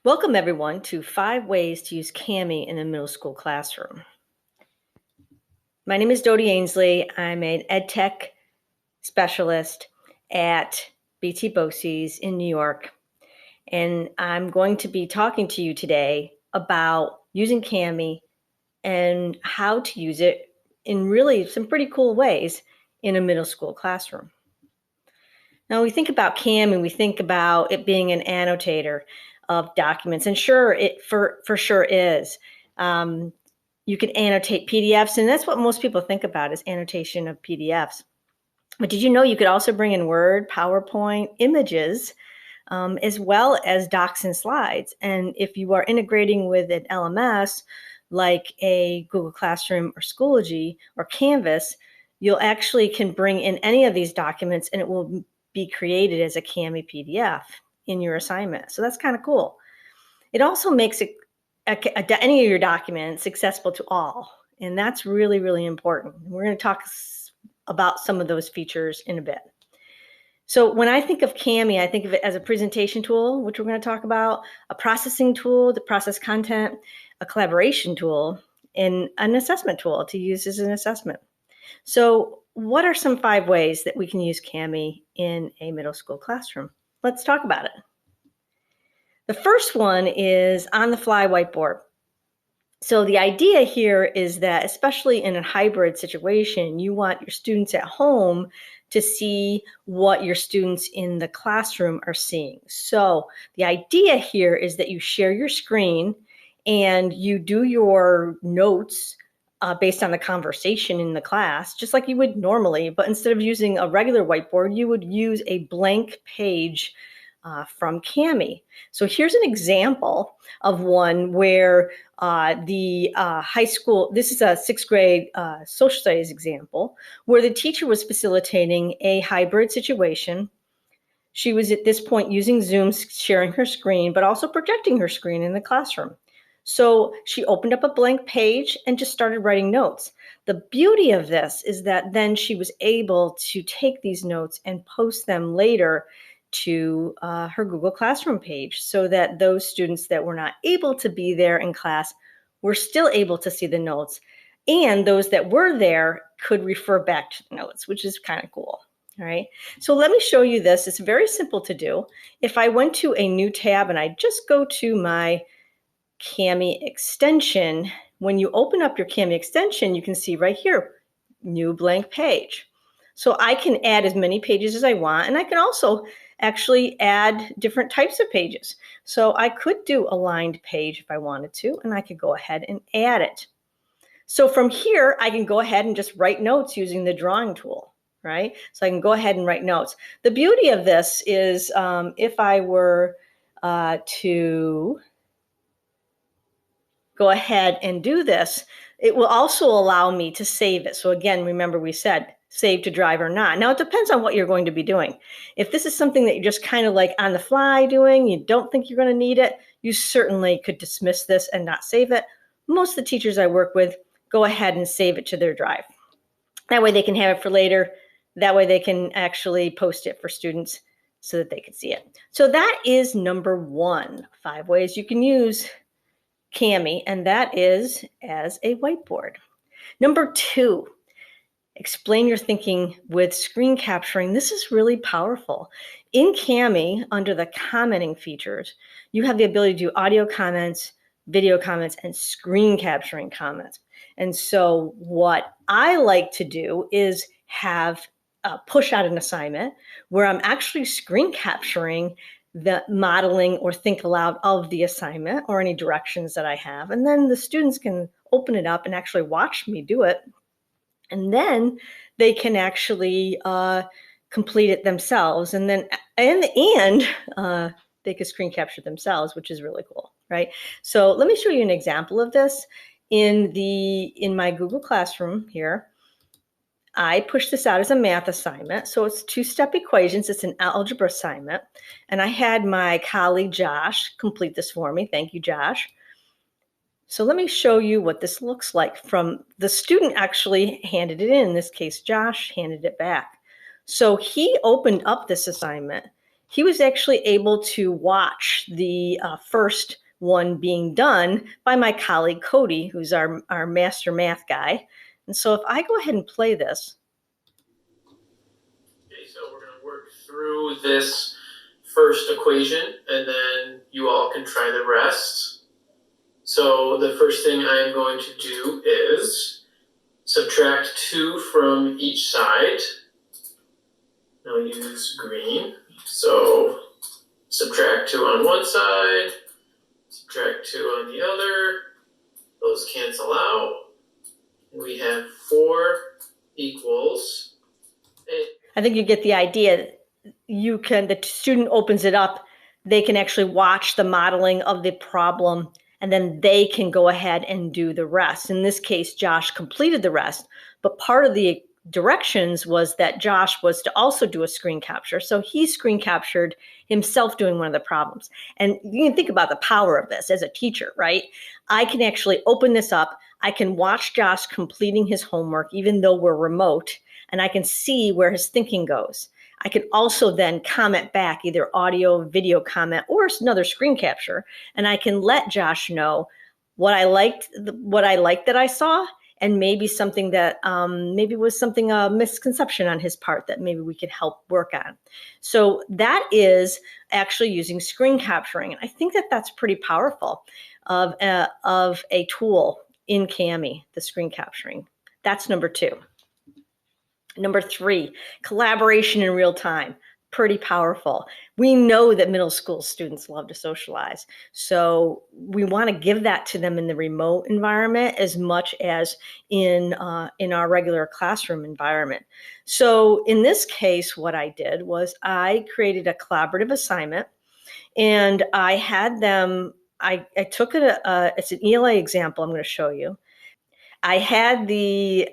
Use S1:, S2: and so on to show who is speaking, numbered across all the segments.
S1: Welcome everyone to 5 ways to use Kami in a middle school classroom. My name is Dodie Ainslie. I'm an ed tech specialist at BT Bosse's in New York. And I'm going to be talking to you today about using Kami and how to use it in really some pretty cool ways in a middle school classroom. Now, we think about Kami, we think about it being an annotator of documents, and sure, it for sure is. You can annotate PDFs, and that's what most people think about is annotation of PDFs. But did you know you could also bring in Word, PowerPoint, images, as well as docs and slides? And if you are integrating with an LMS like a Google Classroom or Schoology or Canvas, you'll actually can bring in any of these documents and it will be created as a Kami PDF in your assignment. So that's kind of cool. It also makes any of your documents accessible to all. And that's really, really important. We're going to talk about some of those features in a bit. So when I think of Kami, I think of it as a presentation tool, which we're going to talk about, a processing tool to process content, a collaboration tool, and an assessment tool to use as an assessment. So what are some 5 ways that we can use Kami in a middle school classroom? Let's talk about it. The first one is on-the-fly whiteboard. So the idea here is that, especially in a hybrid situation, you want your students at home to see what your students in the classroom are seeing. So the idea here is that you share your screen and you do your notes based on the conversation in the class, just like you would normally, but instead of using a regular whiteboard, you would use a blank page from Kami. So here's an example of one where the high school, this is a 6th grade social studies example, where the teacher was facilitating a hybrid situation. She was at this point using Zoom, sharing her screen, but also projecting her screen in the classroom. So she opened up a blank page and just started writing notes. The beauty of this is that then she was able to take these notes and post them later to her Google Classroom page so that those students that were not able to be there in class were still able to see the notes, and those that were there could refer back to the notes, which is kind of cool. All right, so let me show you this. It's very simple to do. If I went to a new tab and I just go to my Kami extension, when you open up your Kami extension, you can see right here, new blank page. So I can add as many pages as I want, and I can also actually add different types of pages. So I could do a lined page if I wanted to, and I could go ahead and add it. So from here, I can go ahead and just write notes using the drawing tool, right? So I can go ahead and write notes. The beauty of this is if I were to go ahead and do this, it will also allow me to save it. So again, remember we said save to drive or not. Now it depends on what you're going to be doing. If this is something that you're just kind of like on the fly doing, you don't think you're going to need it, you certainly could dismiss this and not save it. Most of the teachers I work with go ahead and save it to their drive. That way they can have it for later. That way they can actually post it for students so that they can see it. So that is number 1, 5 ways you can use Kami, and that is as a whiteboard. Number 2, explain your thinking with screen capturing. This is really powerful. In Kami, under the commenting features, you have the ability to do audio comments, video comments, and screen capturing comments. And so what I like to do is have push out an assignment where I'm actually screen capturing the modeling or think aloud of the assignment or any directions that I have. And then the students can open it up and actually watch me do it. And then they can actually complete it themselves. And then in the end, they can screen capture themselves, which is really cool, right? So let me show you an example of this. In my Google Classroom here, I pushed this out as a math assignment. So it's 2-step equations. It's an algebra assignment. And I had my colleague, Josh, complete this for me. Thank you, Josh. So let me show you what this looks like from the student actually handed it in. In this case, Josh handed it back. So he opened up this assignment he was actually able to watch the first one being done by my colleague Cody, who's our master math guy. And so if I go ahead and play this.
S2: Okay, so we're going to work through this first equation, and then you all can try the rest. So the first thing I am going to do is subtract 2 from each side. I'll use green. So subtract 2 on one side, subtract 2 on the other. Those cancel out. We have 4 equals 8.
S1: I think you get the idea. The student opens it up, they can actually watch the modeling of the problem, and then they can go ahead and do the rest. In this case, Josh completed the rest, but part of the directions was that Josh was to also do a screen capture. So he screen captured himself doing one of the problems. And you can think about the power of this as a teacher, right? I can actually open this up. I can watch Josh completing his homework, even though we're remote, and I can see where his thinking goes. I can also then comment back, either audio, video comment, or another screen capture, and I can let Josh know what I liked that I saw, and maybe something that maybe was something a misconception on his part that maybe we could help work on. So that is actually using screen capturing, and I think that that's pretty powerful of a tool in Kami, the screen capturing. That's number 2. Number 3, collaboration in real time. Pretty powerful. We know that middle school students love to socialize. So we want to give that to them in the remote environment as much as in our regular classroom environment. So in this case, what I did was I created a collaborative assignment, and I had them, I took it, it's an ELA example I'm going to show you. I had the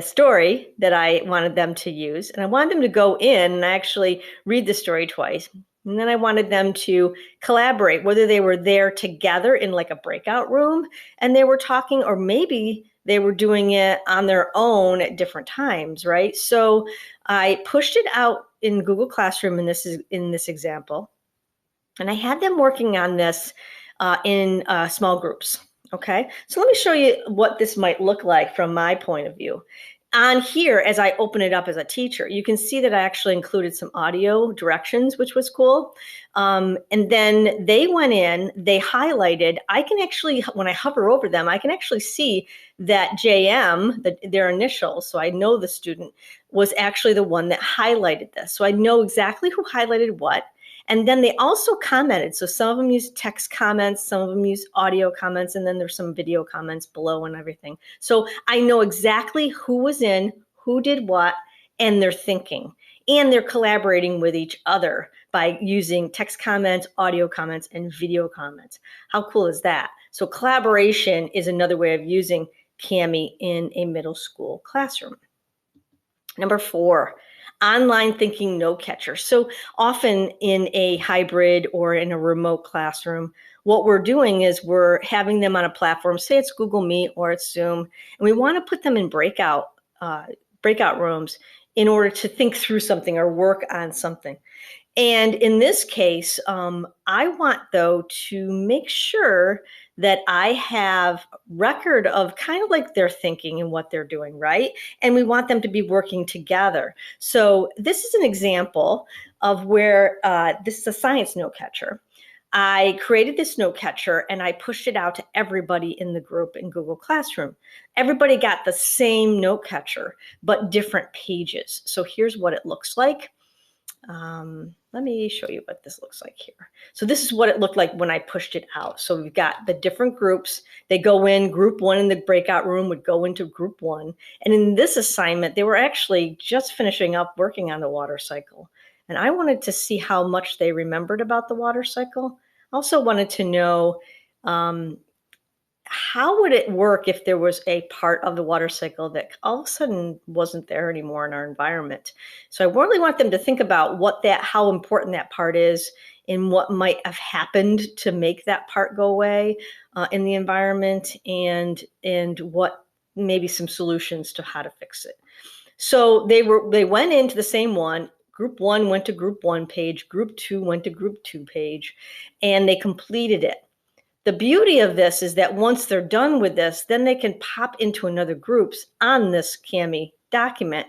S1: story that I wanted them to use, and I wanted them to go in and actually read the story twice. And then I wanted them to collaborate, whether they were there together in like a breakout room and they were talking, or maybe they were doing it on their own at different times, right? So I pushed it out in Google Classroom in this example, and I had them working on this in small groups. Okay, so let me show you what this might look like from my point of view. On here, as I open it up as a teacher, you can see that I actually included some audio directions, which was cool. And then they went in, they highlighted. I can actually, when I hover over them, I can actually see that JM, their initials, so I know the student, was actually the one that highlighted this. So I know exactly who highlighted what. And then they also commented. So some of them use text comments, some of them use audio comments, and then there's some video comments below and everything. So I know exactly who was in, who did what, and they're thinking. And they're collaborating with each other by using text comments, audio comments, and video comments. How cool is that? So collaboration is another way of using Kami in a middle school classroom. Number 4, online thinking note catcher. So often in a hybrid or in a remote classroom, what we're doing is we're having them on a platform, say it's Google Meet or it's Zoom, and we want to put them in breakout rooms in order to think through something or work on something. And in this case, I want, though, to make sure that I have record of kind of like their thinking and what they're doing, right? And we want them to be working together. So this is an example of where this is a science note catcher. I created this note catcher and I pushed it out to everybody in the group in Google Classroom. Everybody got the same note catcher, but different pages. So here's what it looks like. Let me show you what this looks like here. So this is what it looked like when I pushed it out. So we've got the different groups. They go in, group 1 in the breakout room would go into group 1. And in this assignment, they were actually just finishing up working on the water cycle. And I wanted to see how much they remembered about the water cycle. Also wanted to know how would it work if there was a part of the water cycle that all of a sudden wasn't there anymore in our environment? So I really want them to think about how important that part is and what might have happened to make that part go away in the environment, and what maybe some solutions to how to fix it. So they went into the same one, Group 1 went to Group 1 page, Group 2 went to Group 2 page, and they completed it. The beauty of this is that once they're done with this, then they can pop into another groups on this Kami document,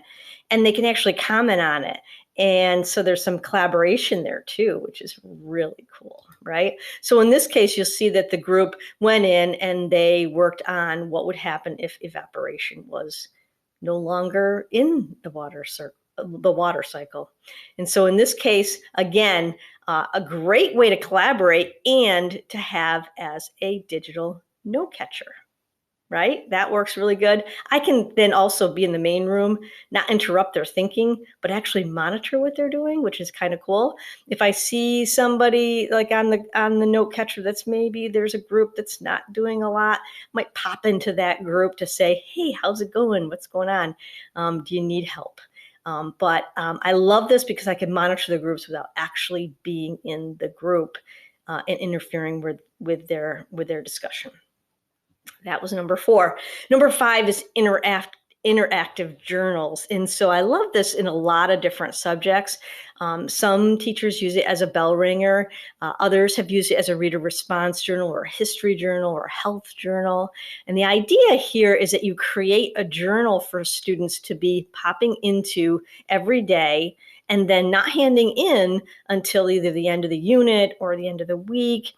S1: and they can actually comment on it. And so there's some collaboration there too, which is really cool, right? So in this case, you'll see that the group went in and they worked on what would happen if evaporation was no longer in the water cycle. And so in this case, again, a great way to collaborate and to have as a digital note catcher, right? That works really good. I can then also be in the main room, not interrupt their thinking, but actually monitor what they're doing, which is kind of cool. If I see somebody like on the note catcher that's maybe there's a group that's not doing a lot, might pop into that group to say, hey, how's it going? What's going on? Do you need help? But I love this because I can monitor the groups without actually being in the group and interfering with their discussion. That was number 4. Number 5 is interactive journals. And so I love this in a lot of different subjects. Some teachers use it as a bell ringer. Others have used it as a reader response journal or a history journal or a health journal. And the idea here is that you create a journal for students to be popping into every day and then not handing in until either the end of the unit or the end of the week.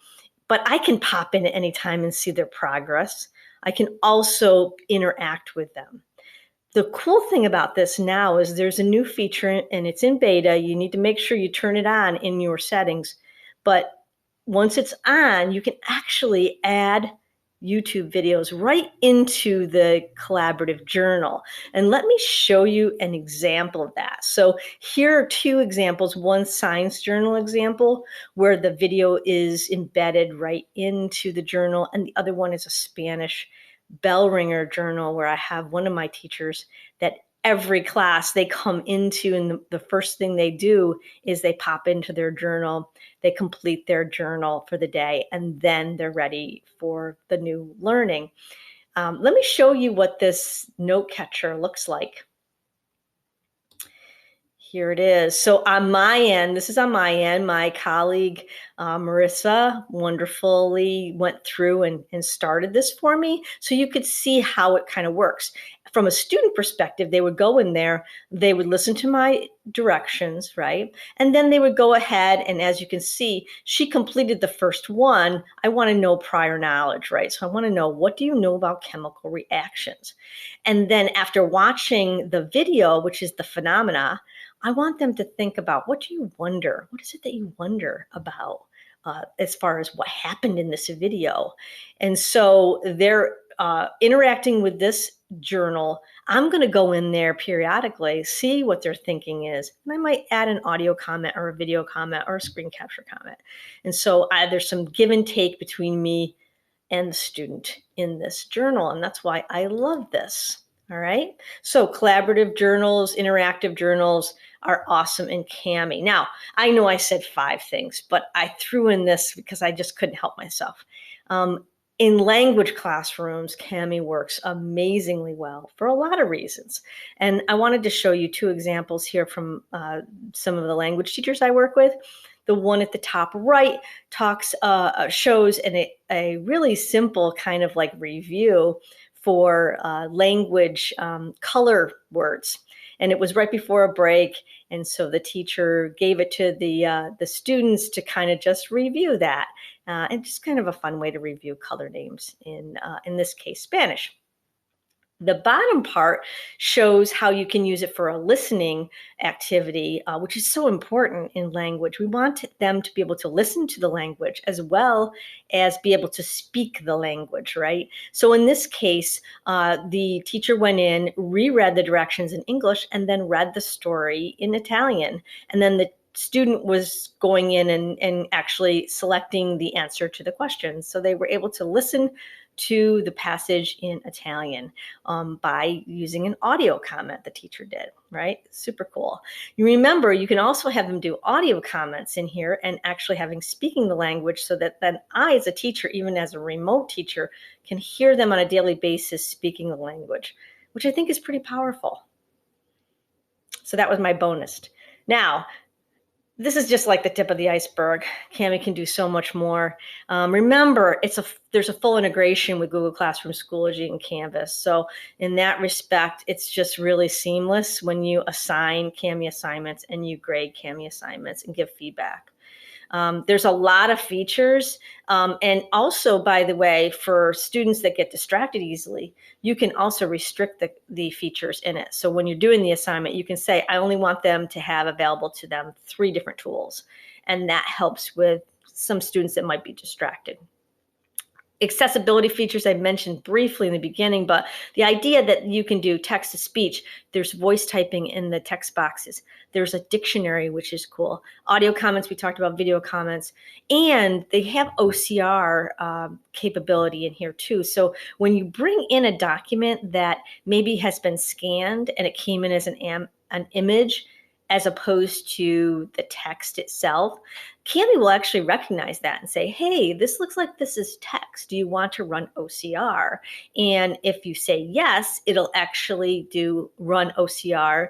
S1: But I can pop in at any time and see their progress. I can also interact with them. The cool thing about this now is there's a new feature and it's in beta. You need to make sure you turn it on in your settings. But once it's on, you can actually add YouTube videos right into the collaborative journal. And let me show you an example of that. So here are 2 examples, one science journal example where the video is embedded right into the journal, and the other one is a Spanish bell ringer journal where I have one of my teachers that every class they come into and the first thing they do is they pop into their journal, they complete their journal for the day, and then they're ready for the new learning. Let me show you what this note catcher looks like. Here it is. So on my end, this is on my end, my colleague, Marissa, wonderfully went through and started this for me. So you could see how it kind of works. From a student perspective, they would go in there, they would listen to my directions, right? And then they would go ahead, and as you can see, she completed the first one. I want to know prior knowledge, right? So I want to know, what do you know about chemical reactions? And then after watching the video, which is the phenomena, I want them to think about, what do you wonder? What is it that you wonder about as far as what happened in this video? And so they're interacting with this journal. I'm going to go in there periodically, see what their thinking is. And I might add an audio comment or a video comment or a screen capture comment. And so there's some give and take between me and the student in this journal. And that's why I love this. All right. So collaborative journals, interactive journals are awesome in Kami. Now, I know I said 5 things, but I threw in this because I just couldn't help myself. In language classrooms, Kami works amazingly well for a lot of reasons. And I wanted to show you 2 examples here from some of the language teachers I work with. The one at the top right shows a really simple kind of like review for language color words. And it was right before a break. And so the teacher gave it to the students to kind of just review that. And just kind of a fun way to review color names in this case, Spanish. The bottom part shows how you can use it for a listening activity, which is so important in language. We want them to be able to listen to the language as well as be able to speak the language, right? So in this case, the teacher went in, reread the directions in English, and then read the story in Italian. And then the student was going in and actually selecting the answer to the question. So they were able to listen to the passage in Italian by using an audio comment the teacher did, right? Super cool. You remember, you can also have them do audio comments in here and actually having speaking the language so that then I, as a teacher, even as a remote teacher, can hear them on a daily basis speaking the language, which I think is pretty powerful. So that was my bonus. Now, this is just like the tip of the iceberg. Kami can do so much more. Remember, there's a full integration with Google Classroom, Schoology, and Canvas. So in that respect, it's just really seamless when you assign Kami assignments and you grade Kami assignments and give feedback. There's a lot of features. And also, by the way, for students that get distracted easily, you can also restrict the features in it. So when you're doing the assignment, you can say, I only want them to have available to them 3 different tools. And that helps with some students that might be distracted. Accessibility features I mentioned briefly in the beginning, but the idea that you can do text to speech, there's voice typing in the text boxes. There's a dictionary, which is cool. Audio comments, we talked about video comments, and they have OCR capability in here too. So when you bring in a document that maybe has been scanned and it came in as an image, as opposed to the text itself, Kami will actually recognize that and say, hey, this looks like this is text. Do you want to run OCR? And if you say yes, it'll actually run OCR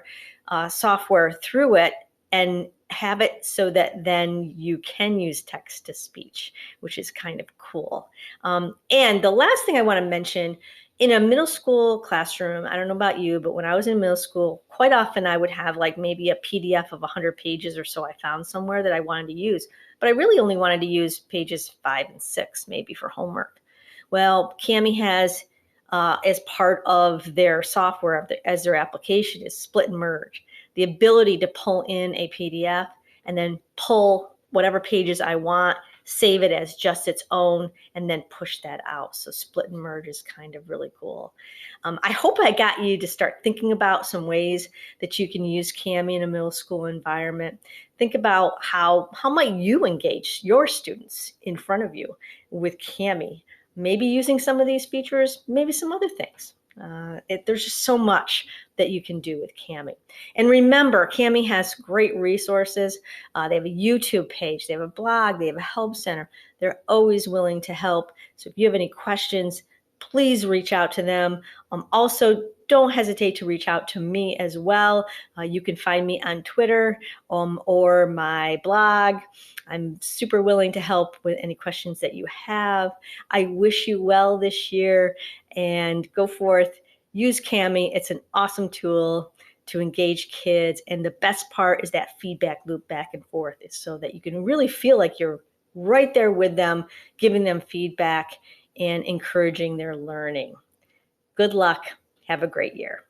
S1: software through it and have it so that then you can use text to speech, which is kind of cool. And the last thing I want to mention, in a middle school classroom, I don't know about you, but when I was in middle school, quite often I would have like maybe a PDF of 100 pages or so I found somewhere that I wanted to use, but I really only wanted to use pages 5 and 6 maybe for homework. Well, Kami has, as part of their software, as their application, is split and merge. The ability to pull in a PDF and then pull whatever pages I want, save it as just its own, and then push that out. So split and merge is kind of really cool. I hope I got you to start thinking about some ways that you can use Kami in a middle school environment. Think about how might you engage your students in front of you with Kami, maybe using some of these features, maybe some other things. There's just so much that you can do with Kami. And remember, Kami has great resources. They have a YouTube page, they have a blog, they have a help center. They're always willing to help. So if you have any questions, please reach out to them. Also, don't hesitate to reach out to me as well. You can find me on Twitter or my blog. I'm super willing to help with any questions that you have. I wish you well this year, and go forth, use Kami. It's an awesome tool to engage kids. And the best part is that feedback loop back and forth, is so that you can really feel like you're right there with them, giving them feedback and encouraging their learning. Good luck. Have a great year.